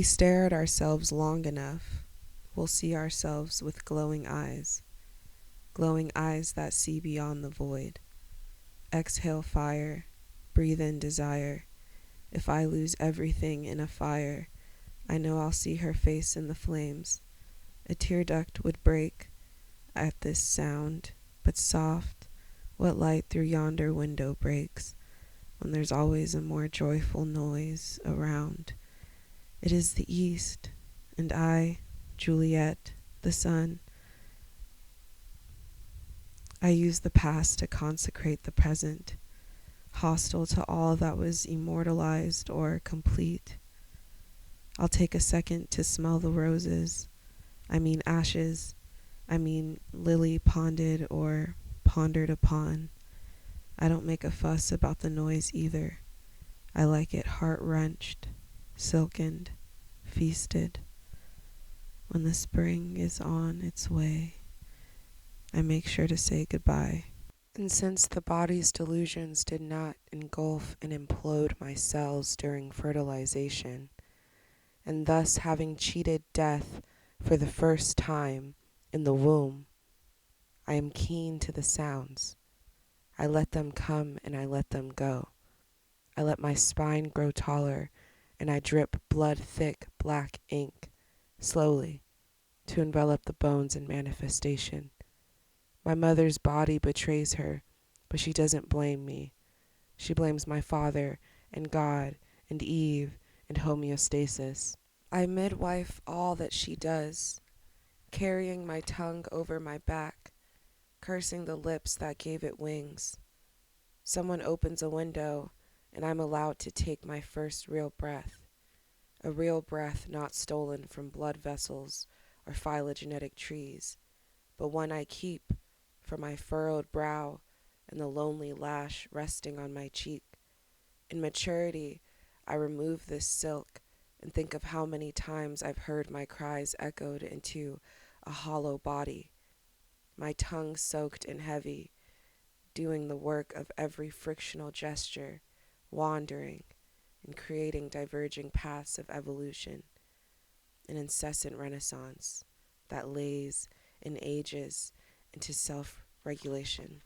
stare at ourselves long enough, we'll see ourselves with glowing eyes that see beyond the void. Exhale fire, breathe in desire. If I lose everything in a fire, I know I'll see her face in the flames. A tear duct would break at this sound, but soft, what light through yonder window breaks when there's always a more joyful noise around? It is the east, and I, Juliet, the sun. I use the past to consecrate the present, hostile to all that was immortalized or complete. I'll take a second to smell the roses. I mean ashes. I mean lily ponded or pondered upon. I don't make a fuss about the noise either. I like it heart-wrenched, silkened, feasted. When the spring is on its way, I make sure to say goodbye. And since the body's delusions did not engulf and implode my cells during fertilization, and thus having cheated death for the first time in the womb, I am keen to the sounds. I let them come and I let them go. I let my spine grow taller and I drip blood-thick black ink, slowly, to envelop the bones in manifestation. My mother's body betrays her, but she doesn't blame me. She blames my father and God and Eve and homeostasis. I midwife all that she does, carrying my tongue over my back, cursing the lips that gave it wings. Someone opens a window, and I'm allowed to take my first real breath, a real breath not stolen from blood vessels or phylogenetic trees, but one I keep for my furrowed brow and the lonely lash resting on my cheek. In maturity, I remove this silk and think of how many times I've heard my cries echoed into a hollow body, my tongue soaked and heavy, doing the work of every frictional gesture, wandering and creating diverging paths of evolution, an incessant renaissance that lays and ages into self-regulation.